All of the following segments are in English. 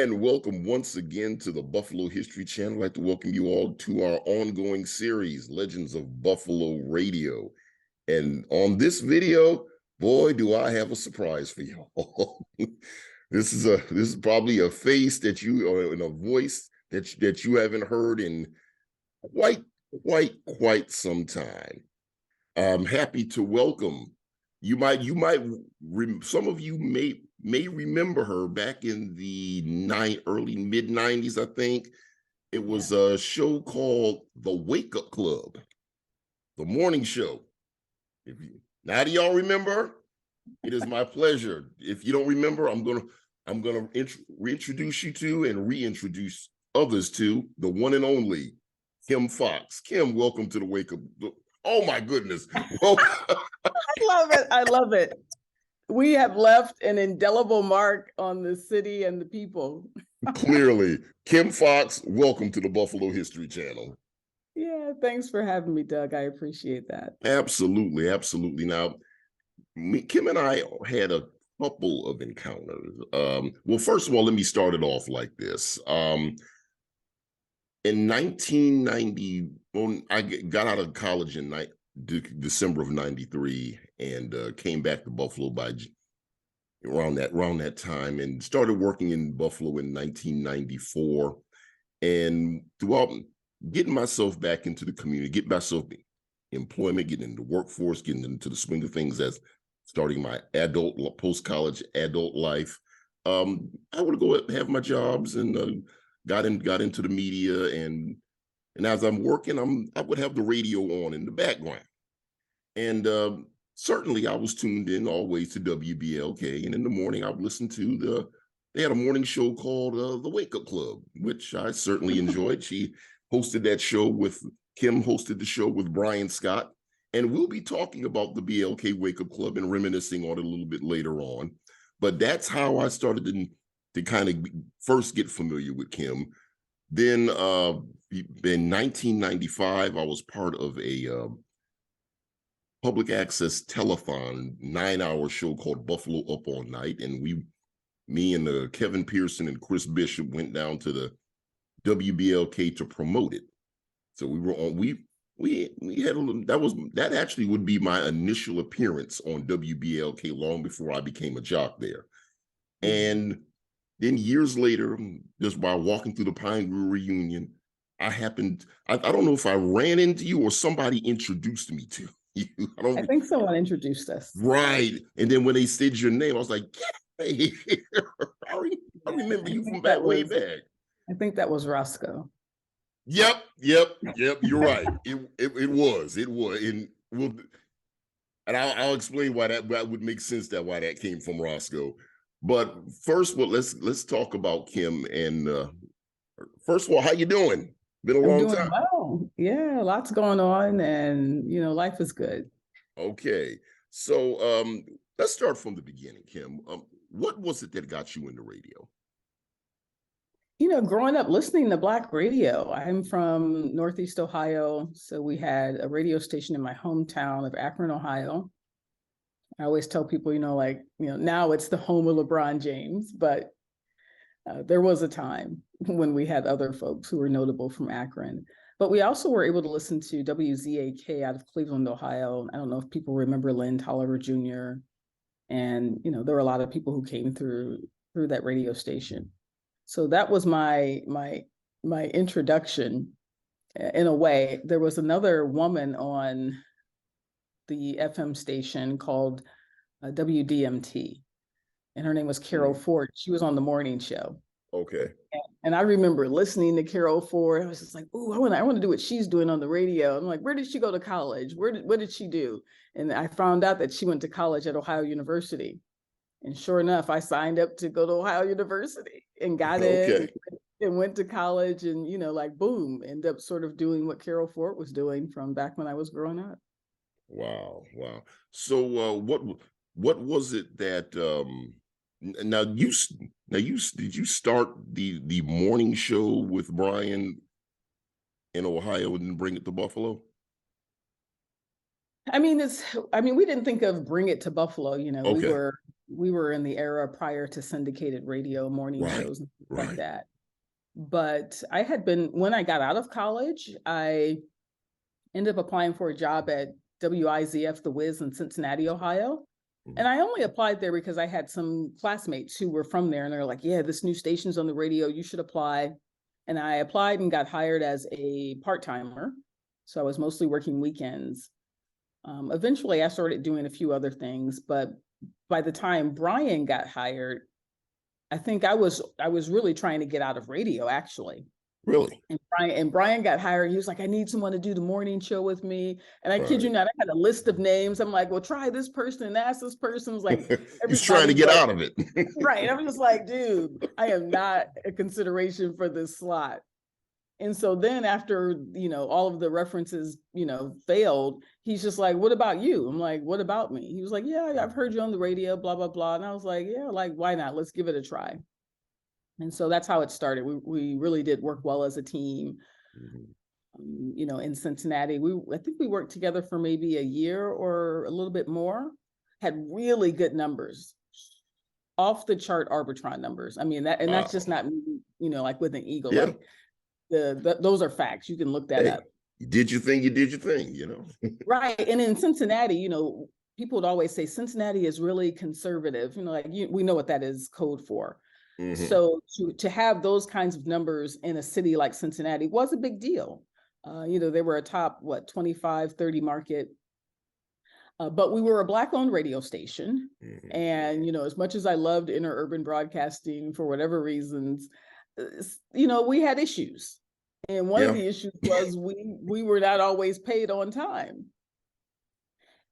And welcome once again to the Buffalo History Channel. I'd like to welcome you all to our ongoing series, Legends of Buffalo Radio. And on this video, boy, do I have a surprise for you all. This is probably a face that you or in a voice that you haven't heard in quite some time. I'm happy to welcome. Some of you may remember her back in the early mid 90s, I think. It was a show called The Wake Up Club, the morning show. Now do y'all remember? It is my pleasure. If you don't remember, I'm gonna reintroduce you to and reintroduce others to the one and only Kim Fox. Kim, welcome to the Wake Up. Oh my goodness. Well, I love it. I love it. We have left an indelible mark on the city and the people. Clearly. Kim Fox, welcome to the Buffalo History Channel. Yeah, thanks for having me, Doug. I appreciate that. Absolutely, absolutely. Now, Kim and I had a couple of encounters. Well, first of all, let me start it off like this. In 1990, when I got out of college in December of 93 and came back to Buffalo by around that time and started working in Buffalo in 1994. And throughout getting myself back into the community, getting myself employment, getting into the workforce, getting into the swing of things as starting my post-college adult life, I would go have my jobs and got into the media, and as I'm working, I would have the radio on in the background, and certainly I was tuned in always to WBLK, and in the morning I would listen to they had a morning show called The Wake Up Club, which I certainly enjoyed. Kim hosted the show with Bryan Scott, and we'll be talking about the BLK Wake Up Club and reminiscing on it a little bit later on. But that's how I started to kind of first get familiar with Kim. Then in 1995, I was part of a public access telethon 9-hour show called Buffalo Up All Night. And me and Kevin Pearson and Chris Bishop went down to the WBLK to promote it. So we were on, we had that actually would be my initial appearance on WBLK long before I became a jock there. And then years later, just by walking through the Pine Grove reunion, I don't know if I ran into you or somebody introduced me to you. I think someone introduced us. Right. And then when they said your name, I was like, get out here. I remember you from way back. I think that was Roscoe. Yep. You're right. It was. And I'll explain why that would make sense, why that came from Roscoe. But first of all, let's talk about Kim. And first of all, how you doing? Been a long time. Well. Yeah, lots going on, and life is good. Okay, so let's start from the beginning, Kim. What was it that got you into radio? Growing up listening to Black radio. I'm from Northeast Ohio, so we had a radio station in my hometown of Akron, Ohio. I always tell people, now it's the home of LeBron James, but there was a time when we had other folks who were notable from Akron. But we also were able to listen to WZAK out of Cleveland, Ohio. I don't know if people remember Lynn Tolliver Jr. And, there were a lot of people who came through that radio station. So that was my introduction in a way. There was another woman on the FM station called WDMT, and her name was Carol Ford. She was on the morning show. Okay. And I remember listening to Carol Ford. I was just like, "Ooh, I want to do what she's doing on the radio." I'm like, "Where did she go to college? What did she do?" And I found out that she went to college at Ohio University. And sure enough, I signed up to go to Ohio University and got in and went to college, and boom, ended up sort of doing what Carol Ford was doing from back when I was growing up. Wow. So what was it that did you start the morning show with Bryan in Ohio and then bring it to Buffalo? I mean, we didn't think of bring it to Buffalo. Okay. we were in the era prior to syndicated radio, morning Right, shows and stuff like right. that. But I had been, when I got out of college, I ended up applying for a job at WIZF The Wiz in Cincinnati, Ohio. And I only applied there because I had some classmates who were from there, and they're like, yeah, this new station's on the radio, you should apply. And I applied and got hired as a part-timer. So I was mostly working weekends. Eventually I started doing a few other things, but by the time Bryan got hired, I think I was really trying to get out of radio, actually. Really? And Bryan got hired. He was like, I need someone to do the morning show with me. And I kid you Right. not, I had a list of names. I'm like, well, try this person and ask this person. It's like He's trying to everybody get but out of it. right. I'm just like, dude, I am not a consideration for this slot. And so then after, all of the references, failed, he's just like, what about you? I'm like, what about me? He was like, yeah, I've heard you on the radio, blah, blah, blah. And I was like, yeah, like, why not? Let's give it a try. And so that's how it started. We really did work well as a team. In Cincinnati, I think we worked together for maybe a year or a little bit more, had really good numbers, off the chart Arbitron numbers. I mean, that's Wow. just not me, like with an eagle, Yeah. like those are facts. You can look that up. You did your thing, you did your thing, Right. And in Cincinnati, people would always say Cincinnati is really conservative, we know what that is code for. So to have those kinds of numbers in a city like Cincinnati was a big deal. They were a top, 25, 30 market. But we were a Black-owned radio station. And, as much as I loved interurban broadcasting for whatever reasons, we had issues. And one of the issues was we were not always paid on time.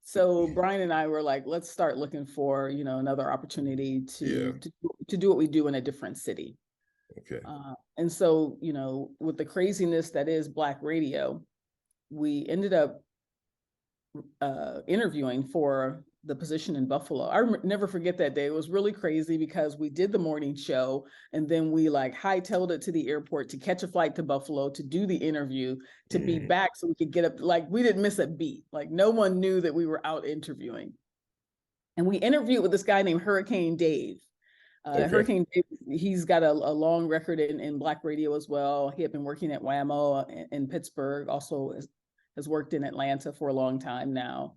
So Bryan and I were like, let's start looking for, another opportunity to do what we do in a different city. Okay. And so, with the craziness that is Black radio, we ended up interviewing for the position in Buffalo. I never forget that day. It was really crazy because we did the morning show and then we hightailed it to the airport to catch a flight to Buffalo to do the interview, to be back so we could get up. We didn't miss a beat. No one knew that we were out interviewing. And we interviewed with this guy named Hurricane Dave. Hurricane Dave, he's got a long record in Black radio as well. He had been working at WAMO in Pittsburgh, also has worked in Atlanta for a long time now.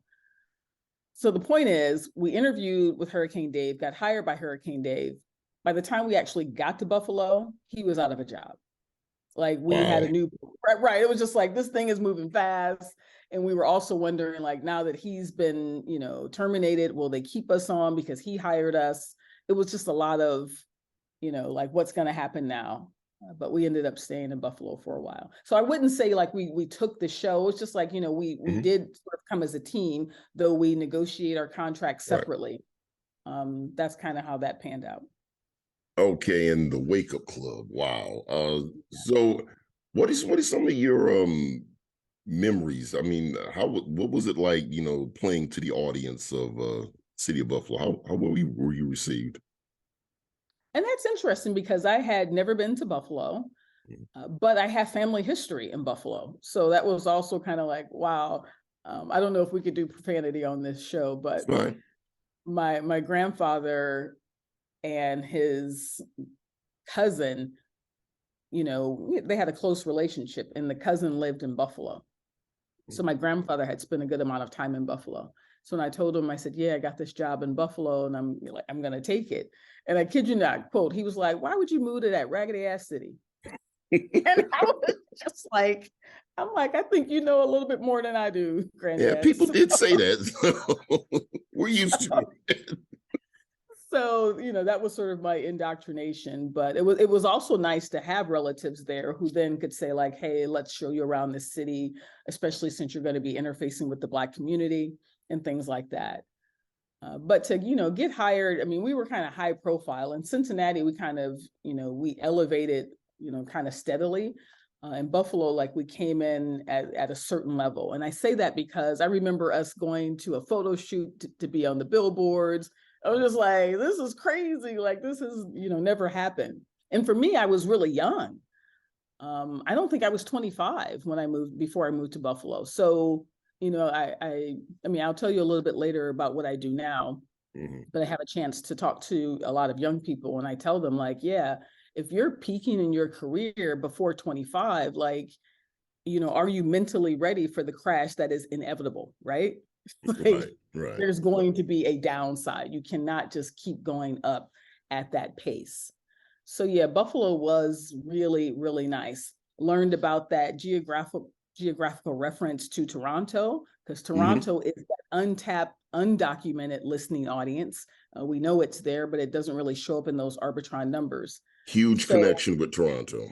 So the point is, we interviewed with Hurricane Dave, got hired by Hurricane Dave. By the time we actually got to Buffalo, he was out of a job. We had a new, right. It was just this thing is moving fast. And we were also wondering, now that he's been, terminated, will they keep us on because he hired us? It was just a lot of, what's going to happen now? But we ended up staying in Buffalo for a while. So I wouldn't say we took the show. It's just we did sort of come as a team, though we negotiate our contracts separately. Right. That's kind of how that panned out. Okay, and the Wake Up Club. Wow. So what is some of your memories? I mean, what was it like, playing to the audience of City of Buffalo? How were you received? And that's interesting because I had never been to Buffalo, but I have family history in Buffalo. So that was also kind of wow. I don't know if we could do profanity on this show, but my grandfather and his cousin, they had a close relationship, and the cousin lived in Buffalo. So my grandfather had spent a good amount of time in Buffalo. So when I told him, I said, yeah, I got this job in Buffalo and I'm going to take it. And I kid you not, quote, he was like, why would you move to that raggedy ass city? And I was just I'm I think you know a little bit more than I do, Granddad. Yeah, people did say that. We're used to it. So, that was sort of my indoctrination, but it was also nice to have relatives there who then could say hey, let's show you around the city, especially since you're going to be interfacing with the Black community and things like that. But to, get hired, I mean, we were kind of high profile. In Cincinnati, we kind of, we elevated, kind of steadily. In Buffalo, we came in at a certain level. And I say that because I remember us going to a photo shoot to be on the billboards. I was just this is crazy. This has, never happened. And for me, I was really young. I don't think I was 25 before I moved to Buffalo. So, I mean, I'll tell you a little bit later about what I do now. but I have a chance to talk to a lot of young people, and I tell them, like, yeah, if you're peaking in your career before 25, like, are you mentally ready for the crash that is inevitable, right? Like, Right. there's going to be a downside. You cannot just keep going up at that pace. So yeah, Buffalo was really, really nice. Learned about that geographical reference to Toronto, because Toronto is that untapped, undocumented listening audience. We know it's there, but it doesn't really show up in those Arbitron numbers. Huge So connection with Toronto.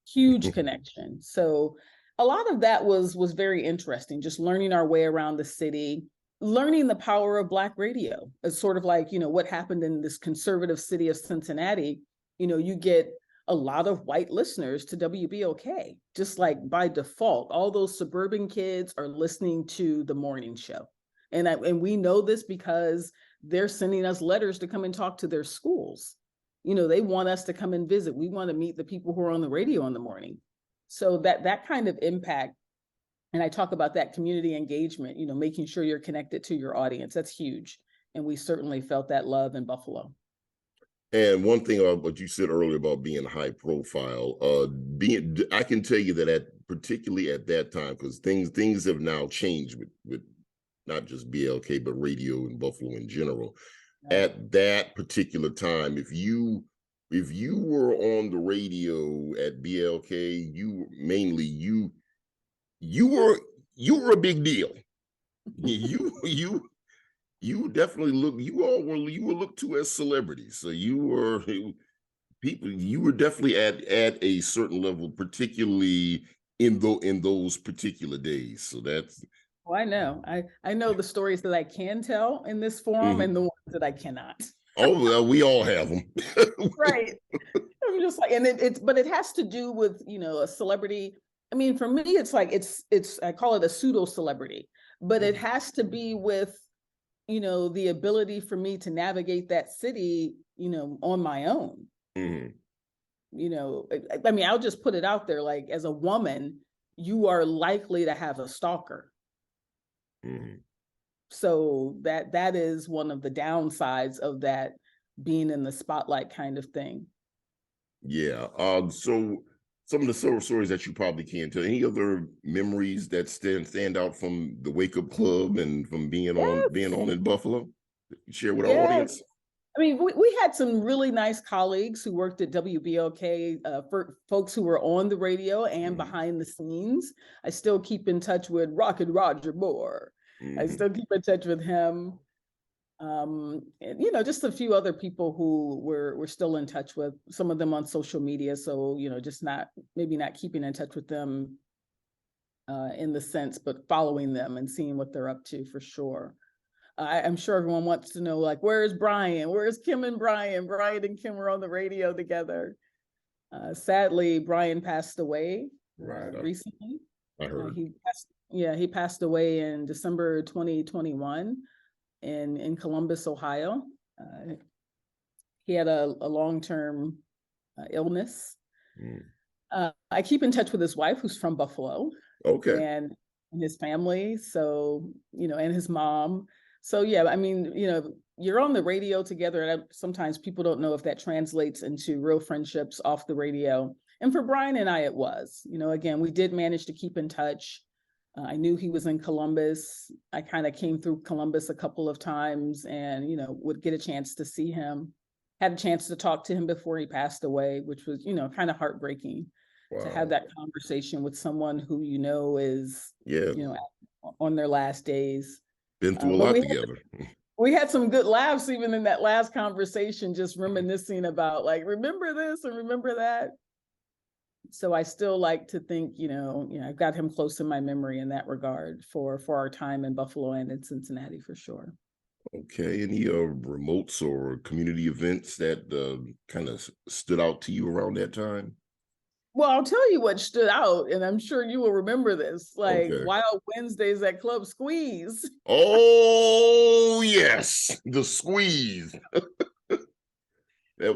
huge connection. So a lot of that was very interesting, just learning our way around the city, learning the power of Black radio. It's sort of like, what happened in this conservative city of Cincinnati. You get a lot of white listeners to WBLK, just like by default. All those suburban kids are listening to the morning show. And we know this because they're sending us letters to come and talk to their schools. They want us to come and visit. We want to meet the people who are on the radio in the morning. So that kind of impact, and I talk about that community engagement, making sure you're connected to your audience. That's huge. And we certainly felt that love in Buffalo. And one thing about what you said earlier about being high profile, I can tell you that particularly at that time, because things have now changed with not just BLK, but radio in Buffalo in general. Right. At that particular time, if you were on the radio at BLK, you were a big deal. You definitely you were looked to as celebrities. So you were definitely at a certain level, particularly in those particular days. So that's. Oh, I know. I know the stories that I can tell in this forum and the ones that I cannot. Oh, well, we all have them. Right. I'm just like, and but it has to do with, a celebrity. I mean, for me, it's like, I call it a pseudo celebrity, but it has to be with, the ability for me to navigate that city, on my own. I mean, I'll just put it out there, like, as a woman, you are likely to have a stalker. So that is one of the downsides of that being in the spotlight kind of thing. Yeah. So some of the stories that you probably can't tell. Any other memories that stand out from the Wake Up Club and from being on in Buffalo? Share with our audience. I mean, we had some really nice colleagues who worked at WBLK, for folks who were on the radio and behind the scenes. I still keep in touch with Rocket Roger Moore. I still keep in touch with him. And, just a few other people who we're still in touch with, some of them on social media. So, just maybe not keeping in touch with them in the sense, but following them and seeing what they're up to for sure. I'm sure everyone wants to know, like, where's Bryan? Where's Kim and Bryan? Bryan and Kim were on the radio together. Sadly, Bryan passed away recently. I heard. He passed away in December 2021 in Columbus, Ohio. He had a long-term illness. I keep in touch with his wife, who's from Buffalo. Okay. And his family. So, and his mom. So, yeah, I mean, you're on the radio together, and sometimes people don't know if that translates into real friendships off the radio. And for Bryan and I, it was. Again, we did manage to keep in touch. I knew he was in Columbus. I kind of came through Columbus a couple of times and, would get a chance to see him. Had a chance to talk to him before he passed away, which was, kind of heartbreaking. Wow. To have that conversation with someone who is, on their last days. Been through a lot together. We had some good laughs even in that last conversation, just reminiscing about, like, remember this and remember that. So I still like to think, I've got him close in my memory in that regard for our time in Buffalo and in Cincinnati for sure. Okay. Any remotes or community events that kind of stood out to you around that time? Well, I'll tell you what stood out, and I'm sure you will remember this, like Wild Wednesdays at Club Squeeze. Oh, yes, the Squeeze. We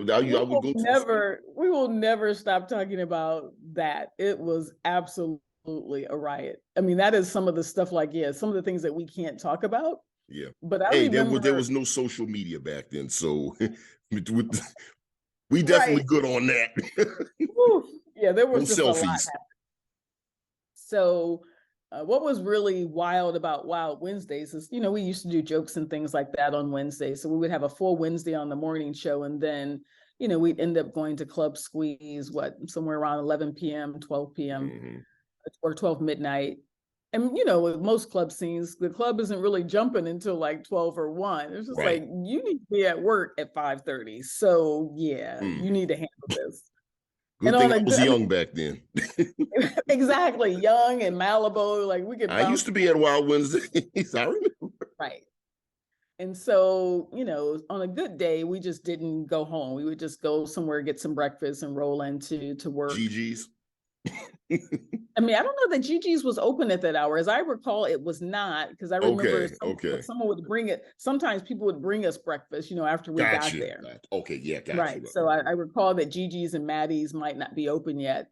will never stop talking about that. It was absolutely a riot. I mean, that is some of the stuff, like, some of the things that we can't talk about. Yeah. But I Hey, there remember, was no social media back then, so we definitely right. good on that. Whew, yeah, there No was just a lot. selfies. So, what was really wild about Wild Wednesdays is, we used to do jokes and things like that on Wednesdays. So we would have a full Wednesday on the morning show, and then, we'd end up going to Club Squeeze, somewhere around 11 p.m., 12 p.m., Hmm. or 12 midnight. And, with most club scenes, the club isn't really jumping until like 12 or 1. It's just like, Right. you need to be at work at 5:30. So, yeah, Mm. you need to handle this. And Good thing on I a was good, I mean, young back then. exactly, young and Malibu, like we could I used bounce to be at Wild Wednesdays. I remember. right. And so, on a good day, we just didn't go home. We would just go somewhere, get some breakfast, and roll into to work. GG's. I mean, I don't know that Gigi's was open at that hour. As I recall, it was not, because I remember Okay, okay. someone would bring it. Sometimes people would bring us breakfast, after we got Gotcha. there. Okay, yeah, gotcha. Right. So I recall that Gigi's and Maddie's might not be open yet,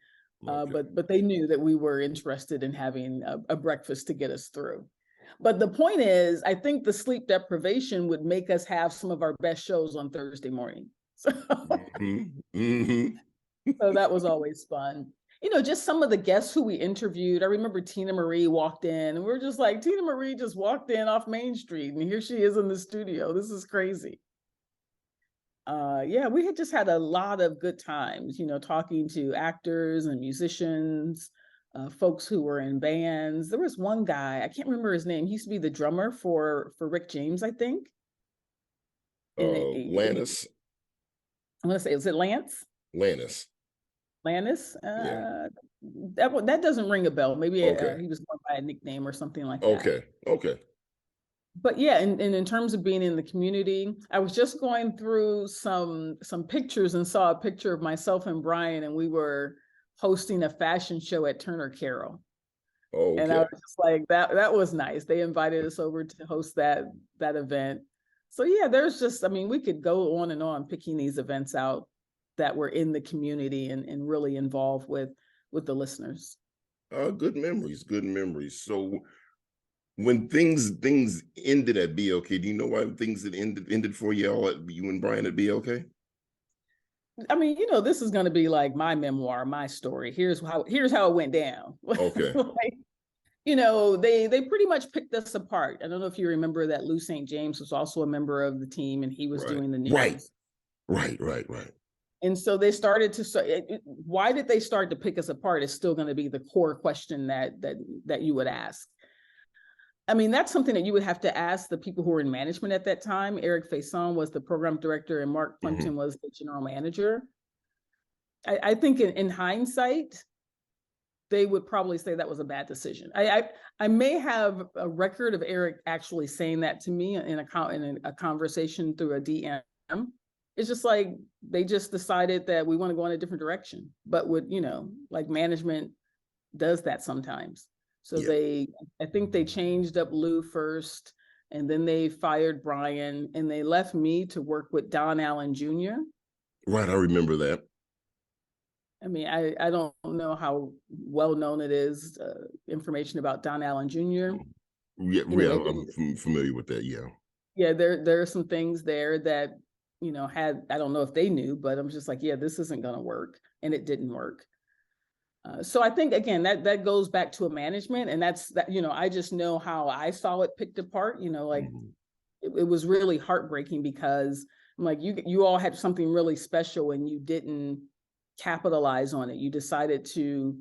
Okay. but they knew that we were interested in having a breakfast to get us through. But the point is, I think the sleep deprivation would make us have some of our best shows on Thursday morning. So, Hmm. Hmm. so that was always fun. Just some of the guests who we interviewed. I remember Tina Marie walked in, and we are just like, Tina Marie just walked in off Main Street, and here she is in the studio. This is crazy. Yeah, we had just had a lot of good times, talking to actors and musicians, folks who were in bands. There was one guy, I can't remember his name. He used to be the drummer for Rick James, I think. And Lannis. I'm gonna say, is it Lance? Lannis. Lannis? Yeah. That doesn't ring a bell. Maybe Okay. he was going by a nickname or something like that. Okay. Okay. But yeah, and in terms of being in the community, I was just going through some pictures and saw a picture of myself and Bryan, and we were hosting a fashion show at Turner Cairo. And I Okay. was just like, that was nice. They invited us over to host that event. So yeah, I mean, we could go on and on picking these events out that were in the community and really involved with the listeners. Good memories. Good memories. So when things ended at BLK, do you know why things had ended for y'all at you and Bryan at BLK? I mean, this is going to be like my memoir, my story. Here's how it went down. Okay. Like, they pretty much picked us apart. I don't know if you remember that Lou St. James was also a member of the team, and he was Right. doing the Right. news. Right. And so they started to why did they start to pick us apart is still going to be the core question that you would ask. I mean, that's something that you would have to ask the people who were in management at that time. Eric Faison was the program director and Mark Plimpton Hmm. was the general manager. I think in hindsight, they would probably say that was a bad decision. I may have a record of Eric actually saying that to me in a conversation through a DM. It's just like they just decided that we want to go in a different direction, but like management does that sometimes. So Yeah. I think they changed up Lou first, and then they fired Bryan, and they left me to work with Don Allen Jr. Right. I remember that. I mean, I don't know how well known it is, information about Don Allen Jr. Yeah, Anyway, I'm familiar with that. Yeah. yeah, there are some things there that, I don't know if they knew, but I'm just like, yeah, this isn't going to work. And it didn't work. So I think, again, that goes back to a management, and that's that, I just know how I saw it picked apart, like Hmm. it was really heartbreaking because I'm like, you all had something really special and you didn't capitalize on it. You decided to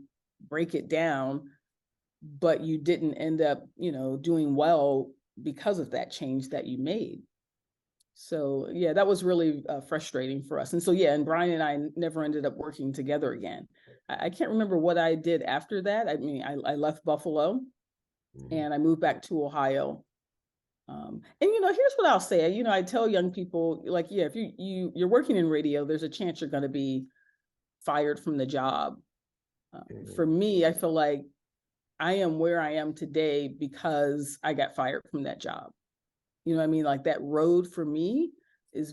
break it down, but you didn't end up, doing well because of that change that you made. So yeah, that was really frustrating for us. And so yeah, and Bryan and I never ended up working together again. I can't remember what I did after that. I mean, I left Buffalo Hmm. and I moved back to Ohio. And here's what I'll say. I tell young people, like, yeah, if you're working in radio, there's a chance you're going to be fired from the job. For me, I feel like I am where I am today because I got fired from that job. You know what I mean? Like that road for me is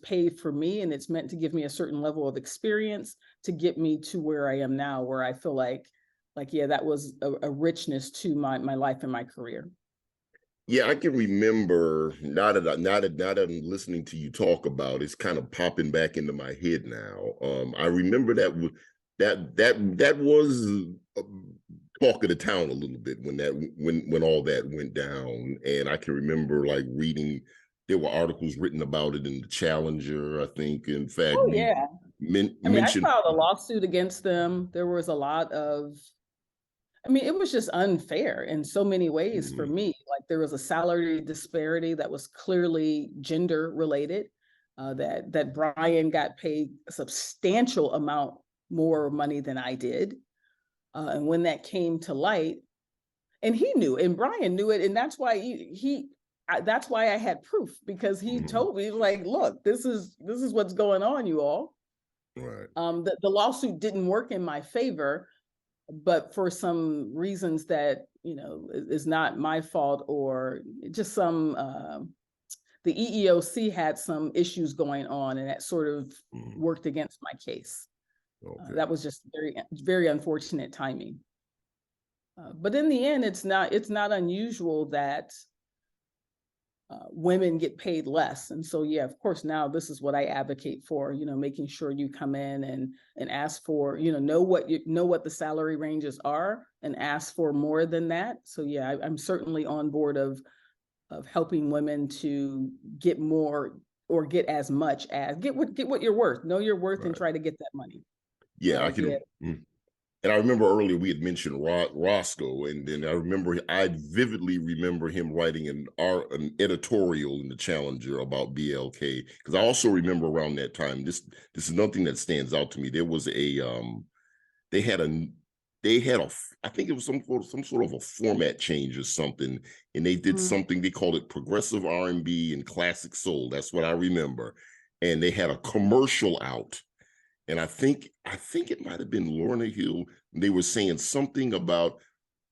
paved for me, and it's meant to give me a certain level of experience to get me to where I am now, where I feel like yeah, that was a richness to my life and my career. Yeah, I can remember now that I'm listening to you talk about it's kind of popping back into my head now. I remember that was talk of the town a little bit when all that went down, and I can remember like reading. There were articles written about it in the Challenger, I think. In fact, Oh we yeah. I mean, I mentioned. filed a lawsuit against them. There was a lot of, I mean, it was just unfair in so many ways for Mhm, me. Like there was a salary disparity that was clearly gender related. That Bryan got paid a substantial amount more money than I did. And when that came to light, and he knew, and Bryan knew it, and that's why that's why I had proof because he mhm, told me like, look, this is what's going on, you all. right. The lawsuit didn't work in my favor, but for some reasons that is not my fault, or just some the EEOC had some issues going on, and that sort of Mhm, worked against my case. okay. That was just very unfortunate timing. But in the end, it's not unusual that women get paid less. And so, yeah, of course, now this is what I advocate for, making sure you come in and ask for, know what the salary ranges are and ask for more than that. So yeah, I'm certainly on board of helping women to get more or get as much as get what you're worth, know your worth and Right. try to get that money. Yeah, I Yeah. can. And I remember earlier we had mentioned Roscoe, and then I vividly remember him writing an editorial in the Challenger about BLK, because I also remember around that time this is nothing that stands out to me. There was they had a they had a I think it was some sort of a format change or something, and they did Mhm. something they called it progressive R&B and classic soul. That's what I remember, and they had a commercial out, and I think it might have been Lorna Hill. They were saying something about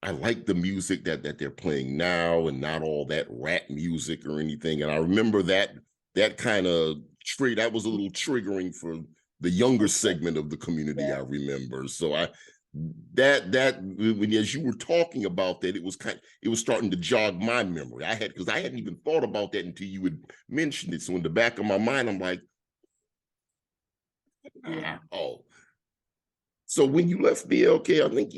I like the music that they're playing now and not all that rap music or anything. And I remember that kind of that was a little triggering for the younger Okay. segment of the community. Yeah. I remember. So I that when as you were talking about that, it was starting to jog my memory. Because I hadn't even thought about that until you had mentioned it. So in the back of my mind, I'm like, Yeah. oh, so when you left BLK, I think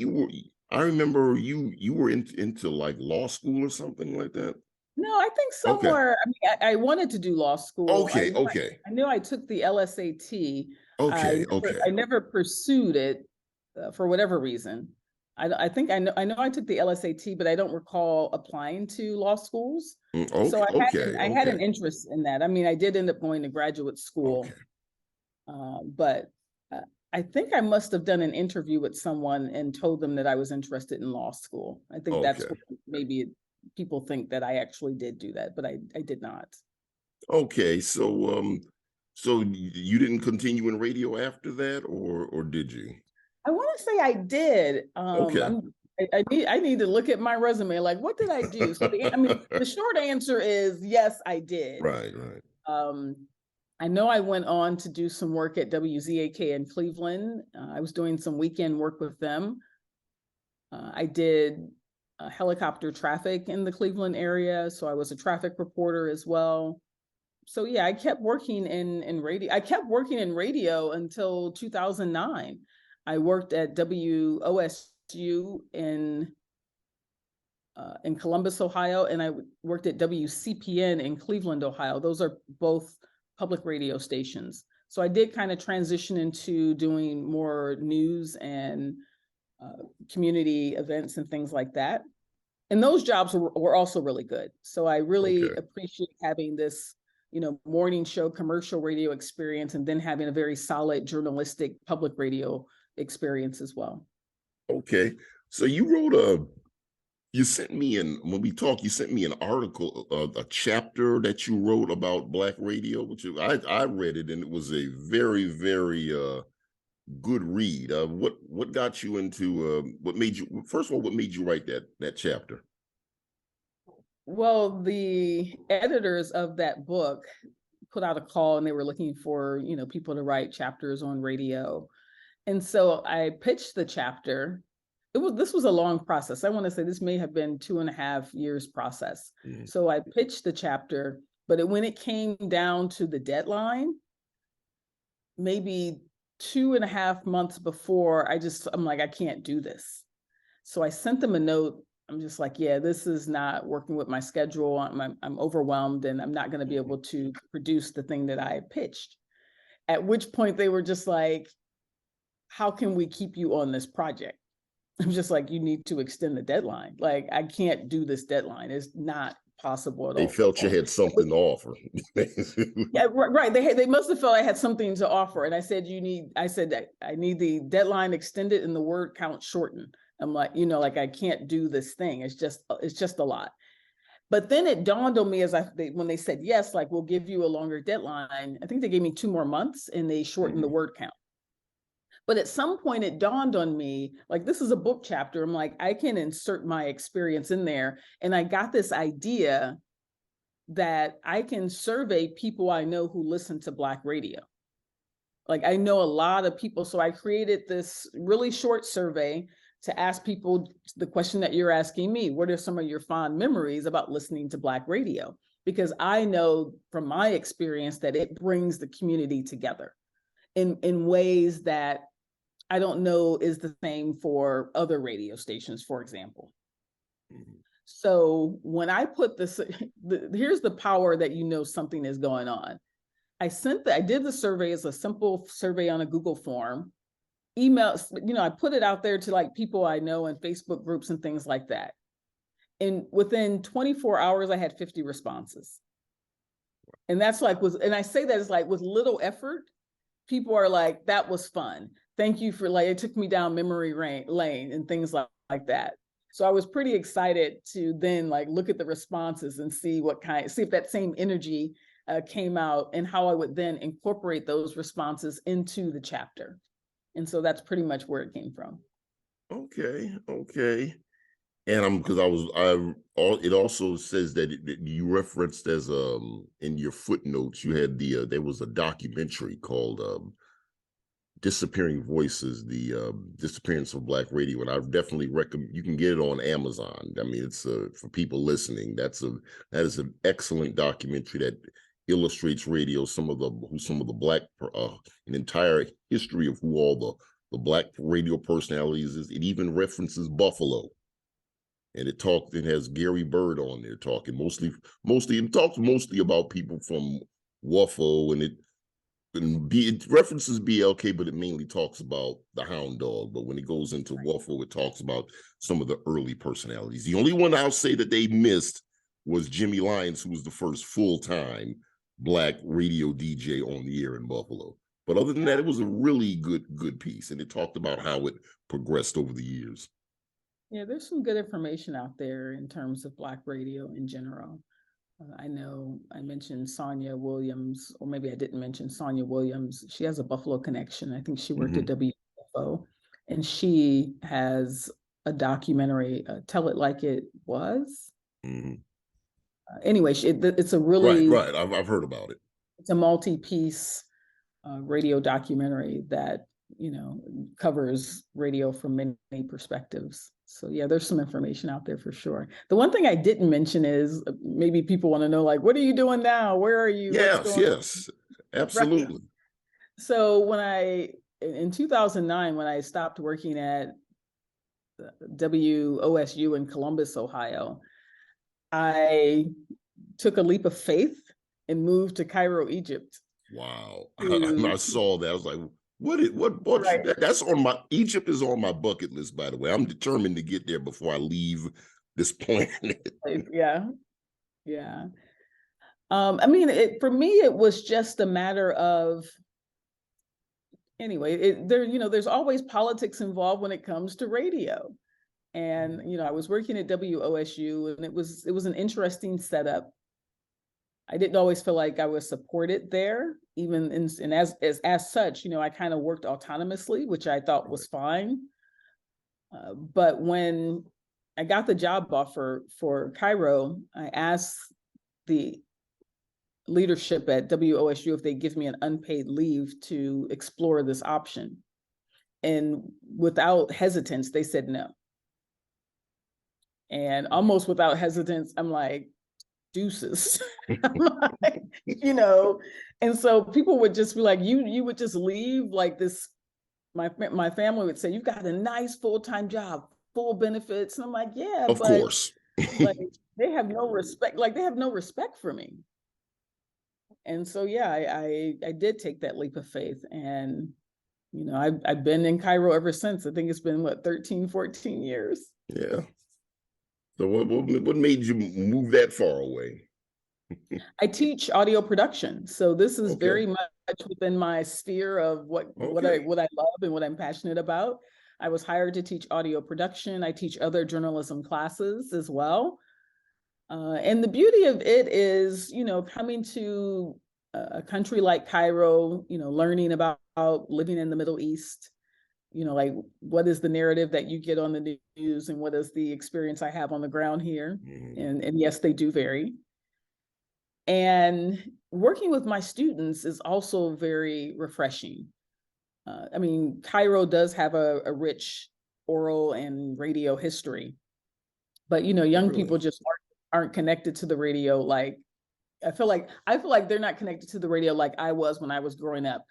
I remember you were into like law school or something like that. No, I think Okay. somewhere, I mean, I wanted to do law school. Okay. Okay. I knew I took the LSAT. Okay. I Okay. never pursued it for whatever reason. I think I know I took the LSAT, but I don't recall applying to law schools. So Okay. Okay. I had Okay. an interest in that. I mean, I did end up going to graduate Okay. school, but uh, I think I must have done an interview with someone and told them that I was interested in law school. I think that's Okay. what maybe people think that I actually did do that, but I did not. Okay. So you didn't continue in radio after that, or did you? I want to say I did. Okay. I need to look at my resume. Like, what did I do? So I mean, the short answer is yes, I did. Right. Right. Um, I know I went on to do some work at WZAK in Cleveland. I was doing some weekend work with them. I did helicopter traffic in the Cleveland area, so I was a traffic reporter as well. So yeah, I kept working in radio. I kept working in radio until 2009. I worked at WOSU in Columbus, Ohio, and I worked at WCPN in Cleveland, Ohio. Those are both public radio stations. So I did kind of transition into doing more news and community events and things like that. And those jobs were also really good. So I really Okay. appreciate having this, morning show commercial radio experience and then having a very solid journalistic public radio experience as well. Okay. So you wrote you sent me in when we talked. You sent me an article, a chapter that you wrote about Black radio, I read it, and it was a very good read. What got you into what made you first of all? What made you write that chapter? Well, the editors of that book put out a call and they were looking for, people to write chapters on radio. And so I pitched the chapter. this was a long process. I want to say this may have been 2.5 years process. Mhm. So I pitched the chapter, but when it came down to the deadline, maybe 2.5 months before, I'm like, I can't do this. So I sent them a note. I'm just like, yeah, this is not working with my schedule. I'm overwhelmed and I'm not going to be able to produce the thing that I had pitched. At which point they were just like, how can we keep you on this project? I'm just like, you need to extend the deadline. Like, I can't do this deadline. It's not possible at They all. felt you had something to offer. Yeah, right. They must have felt I had something to offer. And I said, I said that I need the deadline extended and the word count shortened. I'm like, like, I can't do this thing. It's just a lot. But then it dawned on me when they said yes, like, we'll give you a longer deadline. I think they gave me 2 more months and they shortened the word count. But at some point it dawned on me, like, this is a book chapter. I'm like, I can insert my experience in there. And I got this idea that I can survey people I know who listen to Black radio. Like, I know a lot of people. So I created this really short survey to ask people the question that you're asking me. What are some of your fond memories about listening to Black radio? Because I know from my experience that it brings the community together in ways that I don't know is the same for other radio stations, for example. So when I put this, here's the power that something is going on. I did the survey as a simple survey on a Google form, emails, I put it out there to like people I know in Facebook groups and things like that. And within 24 hours, I had 50 responses. And that's like, and I say that it's like with little effort, people are like, that was fun. Thank you for it took me down memory lane and things like that. So I was pretty excited to then like look at the responses and see if that same energy came out and how I would then incorporate those responses into the chapter. And so that's pretty much where it came from. Okay. And because it also says that you referenced as in your footnotes, you had there was a documentary called Disappearing Voices, the disappearance of Black radio, and I definitely recommend you can get it on Amazon. I mean, it's for people listening. That is an excellent documentary that illustrates radio, some of the Black an entire history of who all the Black radio personalities is. It even references Buffalo, and it has Gary Bird on there talking mostly about people from Wuffo, and it references BLK, but it mainly talks about the Hound Dog. But when it goes into Wuffo, it talks about some of the early personalities. The only one I'll say that they missed was Jimmy Lyons, who was the first full-time Black radio DJ on the air in Buffalo. But other than that, it was a really good piece, and it talked about how it progressed over the years. Yeah, there's some good information out there in terms of Black radio in general. I know I mentioned Sonia Williams, or maybe I didn't mention Sonia Williams. She has a Buffalo connection. I think she worked at WBLK, and she has a documentary, Tell It Like It Was. Anyway, it's a really right. I've heard about it. It's a multi-piece radio documentary that covers radio from many perspectives. So yeah, there's some information out there for sure. The one thing I didn't mention is maybe people want to know, like, what are you doing now? Where are you? Yes, absolutely. Right. So in 2009, when I stopped working at WOSU in Columbus, Ohio, I took a leap of faith and moved to Cairo, Egypt. Wow. I saw that. I was like, what right. That's Egypt is on my bucket list, by the way. I'm determined to get there before I leave this planet. Yeah. I mean, for me, it was just a matter of, anyway, there's always politics involved when it comes to radio. And, I was working at WOSU, and it was an interesting setup. I didn't always feel like I was supported there, even and as such, I kind of worked autonomously, which I thought was fine. But when I got the job offer for Cairo, I asked the leadership at WOSU if they give me an unpaid leave to explore this option. And without hesitance, they said no. And almost without hesitance, I'm like, deuces. Like, and so people would just be like, you would just leave like this. My family would say, you've got a nice full-time job, full benefits. And I'm like, yeah, Of but course. like they have no respect, like they have no respect for me. And so yeah, I did take that leap of faith. And I've been in Cairo ever since. I think it's been 13, 14 years. Yeah. So what made you move that far away? I teach audio production. So this is Okay. very much within my sphere of what Okay. I love and what I'm passionate about. I was hired to teach audio production. I teach other journalism classes as well. And the beauty of it is, coming to a country like Cairo, learning about living in the Middle East, like what is the narrative that you get on the news and what is the experience I have on the ground here. Mm-hmm. And yes, they do vary. And working with my students is also very refreshing. I mean, Cairo does have a rich oral and radio history, but Oh, young people really? just aren't connected to the radio. Like I feel like they're not connected to the radio like I was when I was growing up.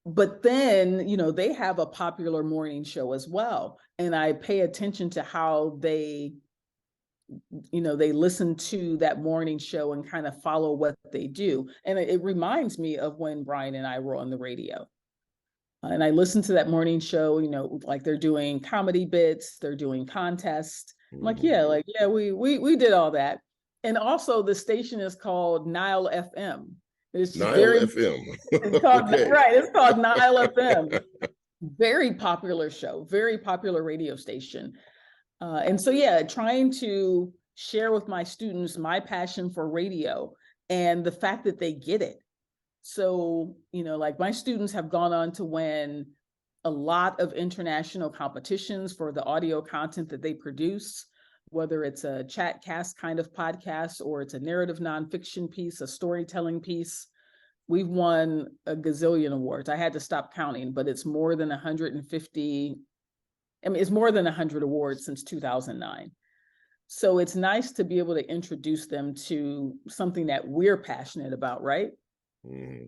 But then, they have a popular morning show as well, and I pay attention to how they listen to that morning show and kind of follow what they do. And it reminds me of when Bryan and I were on the radio. And I listen to that morning show, like they're doing comedy bits, they're doing contests. I'm Mm-hmm. like, yeah, we did all that. And also the station is called Nile FM. It's Nile very, FM. it's called, Okay. right, it's called Nile FM. Very popular show, very popular radio station. And so, yeah, trying to share with my students my passion for radio and the fact that they get it. So, like my students have gone on to win a lot of international competitions for the audio content that they produce, whether it's a chat cast kind of podcast or it's a narrative nonfiction piece, a storytelling piece. We've won a gazillion awards. I had to stop counting, but it's more than 150. I mean, it's more than 100 awards since 2009. So it's nice to be able to introduce them to something that we're passionate about, right? Mm-hmm.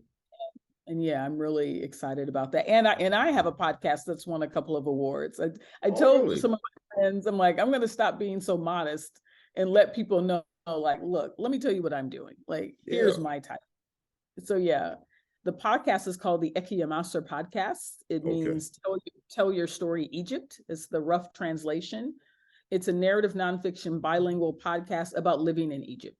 And yeah, I'm really excited about that. And I have a podcast that's won a couple of awards. I Oh, told really? some of my friends, I'm like, I'm going to stop being so modest and let people know, like, look, let me tell you what I'm doing. Like, Yeah. here's my title. So yeah, the podcast is called the Ekiyamaster Podcast. It Okay. means tell your story Egypt. It's the rough translation. It's a narrative nonfiction bilingual podcast about living in Egypt.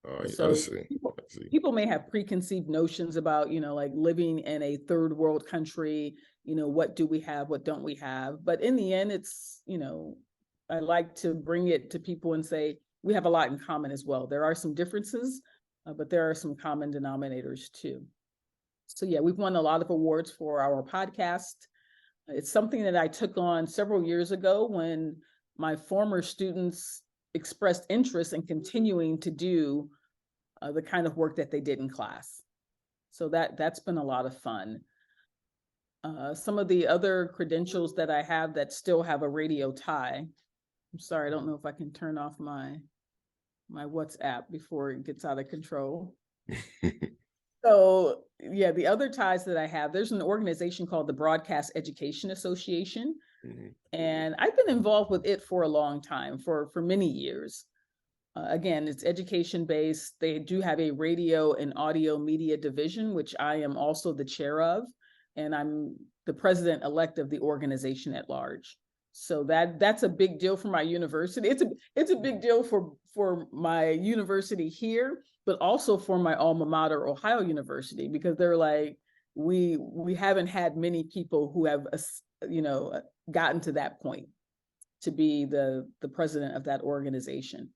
I So see. people, I see. people may have preconceived notions about, like living in a third world country, what do we have, what don't we have? But in the end, it's, I like to bring it to people and say, we have a lot in common as well. There are some differences, but there are some common denominators too. So yeah, we've won a lot of awards for our podcast. It's something that I took on several years ago when my former students expressed interest in continuing to do the kind of work that they did in class. So that's been a lot of fun. Some of the other credentials that I have that still have a radio tie. I'm sorry, I don't know if I can turn off my WhatsApp before it gets out of control. So yeah, the other ties that I have, there's an organization called the Broadcast Education Association. Mm-hmm. And I've been involved with it for a long time, for many years. Again, it's education based. They do have a radio and audio media division, which I am also the chair of, and I'm the president elect of the organization at large. So that's a big deal for my university. It's a big deal for my university here, but also for my alma mater, Ohio University, because they're like, we haven't had many people who have gotten to that point to be the president of that organization.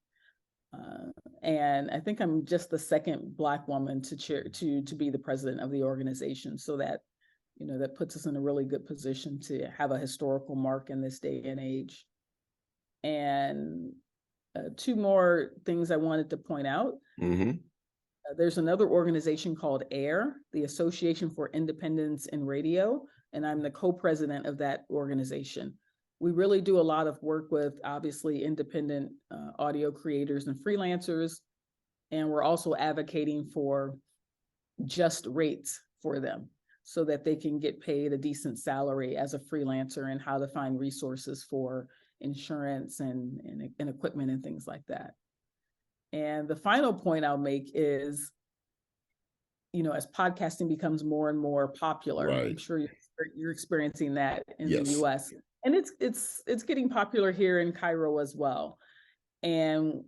And I think I'm just the second Black woman to be the president of the organization. So that, that puts us in a really good position to have a historical mark in this day and age. And two more things I wanted to point out. Mm-hmm. There's another organization called AIR, the Association for Independence in Radio, and I'm the co-president of that organization. We really do a lot of work with obviously independent audio creators and freelancers. And we're also advocating for just rates for them so that they can get paid a decent salary as a freelancer, and how to find resources for insurance and equipment and things like that. And the final point I'll make is, as podcasting becomes more and more popular, Right. I'm sure you're experiencing that in Yes. the US. And it's getting popular here in Cairo as well. And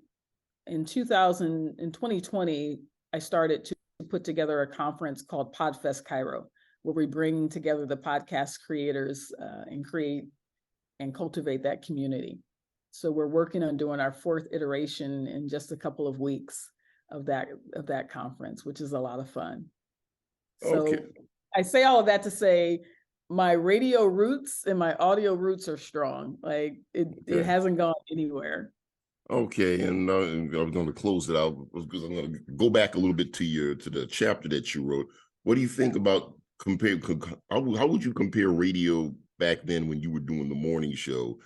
in 2020, I started to put together a conference called PodFest Cairo, where we bring together the podcast creators and create and cultivate that community. So we're working on doing our 4th iteration in just a couple of weeks of that conference, which is a lot of fun. Okay. So I say all of that to say my radio roots and my audio roots are strong. Like it hasn't gone anywhere. Okay, and I'm going to close it out because I'm going to go back a little bit to the chapter that you wrote. What do you think about how would you compare radio back then when you were doing the morning show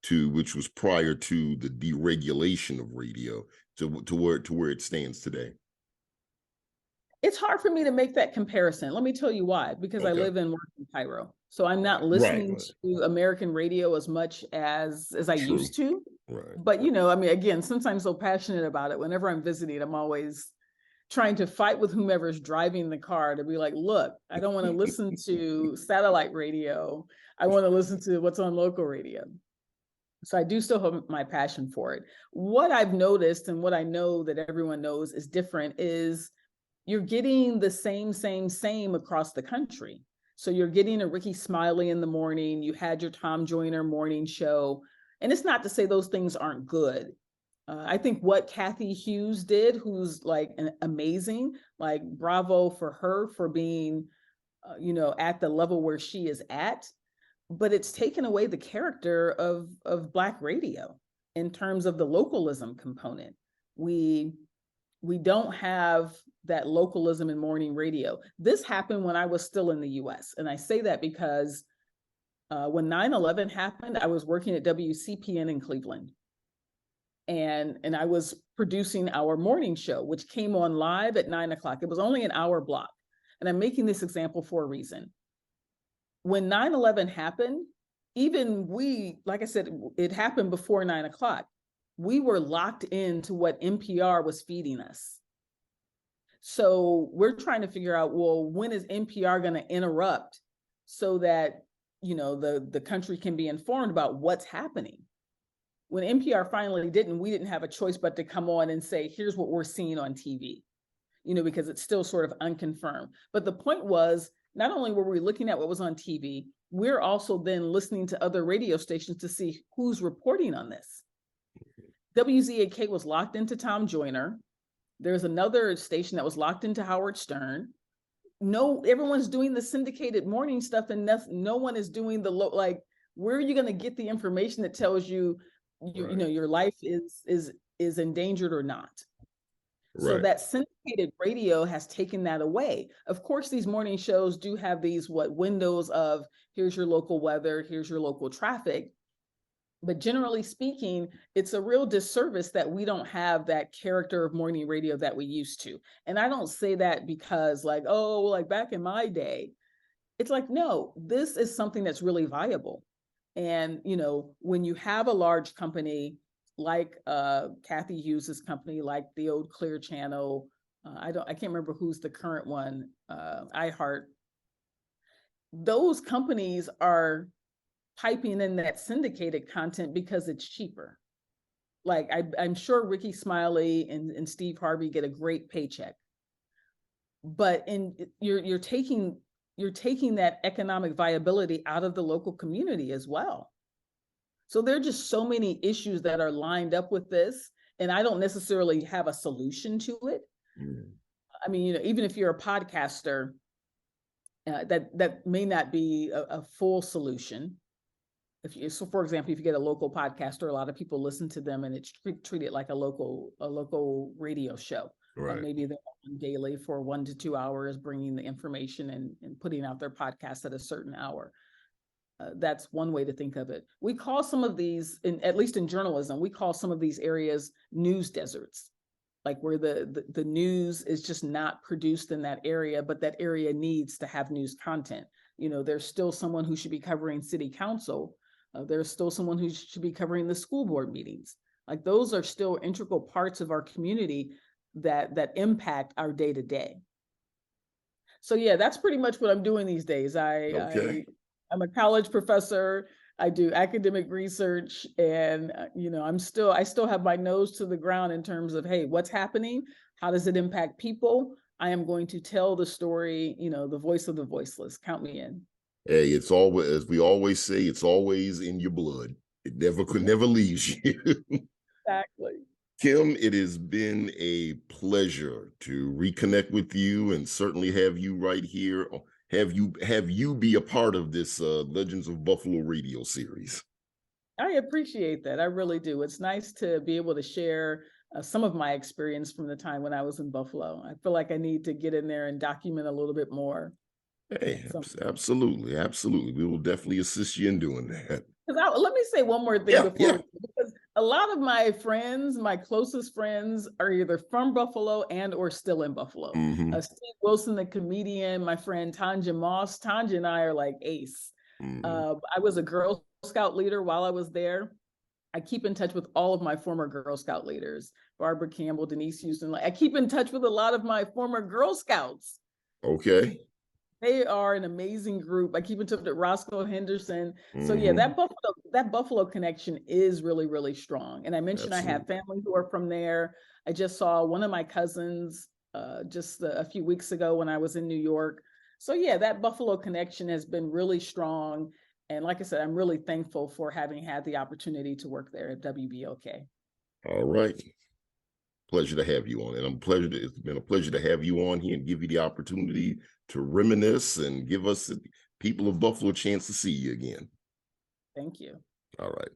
which was prior to the deregulation of radio to where it stands today? It's hard for me to make that comparison. Let me tell you why, because I live and work in Cairo. So I'm not listening to American radio as much as I used to. Right. But, I mean, again, since I'm so passionate about it, whenever I'm visiting, I'm always trying to fight with whomever's driving the car to be like, look, I don't want to listen to satellite radio. I want to listen to what's on local radio. So I do still have my passion for it. What I've noticed, and what I know that everyone knows is different, is you're getting the same across the country. So you're getting a Ricky Smiley in the morning. You had your Tom Joyner morning show. And it's not to say those things aren't good. I think what Kathy Hughes did, who's like amazing, like bravo for her for being, at the level where she is at. But it's taken away the character of Black radio in terms of the localism component. We don't have that localism in morning radio. This happened when I was still in the US. And I say that because when 9/11 happened, I was working at WCPN in Cleveland. And I was producing our morning show, which came on live at 9 o'clock. It was only an hour block. And I'm making this example for a reason. When 9/11 happened, even we, like I said, it happened before 9 o'clock. We were locked into what NPR was feeding us. So we're trying to figure out, well, when is NPR going to interrupt so that, the country can be informed about what's happening? When NPR finally didn't, we didn't have a choice but to come on and say, here's what we're seeing on TV, because it's still sort of unconfirmed. But the point was, not only were we looking at what was on TV, we're also then listening to other radio stations to see who's reporting on this. WZAK was locked into Tom Joyner. There's another station that was locked into Howard Stern. No, everyone's doing the syndicated morning stuff, and no one is doing the where are you going to get the information that tells you, your life is endangered or not? So that syndicated radio has taken that away. Of course, these morning shows do have these windows of here's your local weather, here's your local traffic. But generally speaking, it's a real disservice that we don't have that character of morning radio that we used to. And I don't say that because back in my day. It's like, no, this is something that's really viable. And, when you have a large company like Kathy Hughes's company, like the old Clear Channel, I can't remember who's the current one, iHeart. Those companies are piping in that syndicated content because it's cheaper. Like I'm sure Ricky Smiley and Steve Harvey get a great paycheck, but you're taking that economic viability out of the local community as well. So there are just so many issues that are lined up with this, and I don't necessarily have a solution to it. I mean, even if you're a podcaster, that may not be a full solution. So for example, if you get a local podcaster, a lot of people listen to them and it's treated like a local radio show. Right. Maybe they're on daily for 1 to 2 hours, bringing the information and putting out their podcast at a certain hour. That's one way to think of it. We call some of these, at least in journalism, we call some of these areas news deserts, like where the news is just not produced in that area, but that area needs to have news content. There's still someone who should be covering city council. There's still someone who should be covering the school board meetings. Like those are still integral parts of our community that impact our day to day. So yeah, that's pretty much what I'm doing these days. Okay. I'm a college professor. I do academic research, and I still have my nose to the ground in terms of, hey, what's happening? How does it impact people? I am going to tell the story, the voice of the voiceless. Count me in. Hey, it's always, as we always say, it's always in your blood. It never leaves you. Exactly. Kim, it has been a pleasure to reconnect with you and certainly have you right here. Have you be a part of this Legends of Buffalo radio series. I appreciate that. I really do. It's nice to be able to share some of my experience from the time when I was in Buffalo. I feel like I need to get in there and document a little bit more. Hey, So, absolutely, absolutely. We will definitely assist you in doing that. let me say one more thing Yeah, before yeah. because a lot of my friends, my closest friends, are either from Buffalo and or still in Buffalo. Hmm. Steve Wilson, the comedian, my friend Tanja Moss. Tanja and I are like ace. Hmm. I was a Girl Scout leader while I was there. I keep in touch with all of my former Girl Scout leaders, Barbara Campbell, Denise Houston. I keep in touch with a lot of my former Girl Scouts. Okay. They are an amazing group. I keep in touch with Roscoe Henderson. So yeah, Hmm. that Buffalo connection is really, really strong. And I mentioned I have Absolutely. family who are from there. I just saw one of my cousins just a few weeks ago when I was in New York. So yeah, that Buffalo connection has been really strong. And like I said, I'm really thankful for having had the opportunity to work there at WBLK. All right. Pleasure to have you on. And it's been a pleasure to have you on here and give you the opportunity to reminisce and give us, the people of Buffalo, a chance to see you again. Thank you. All right.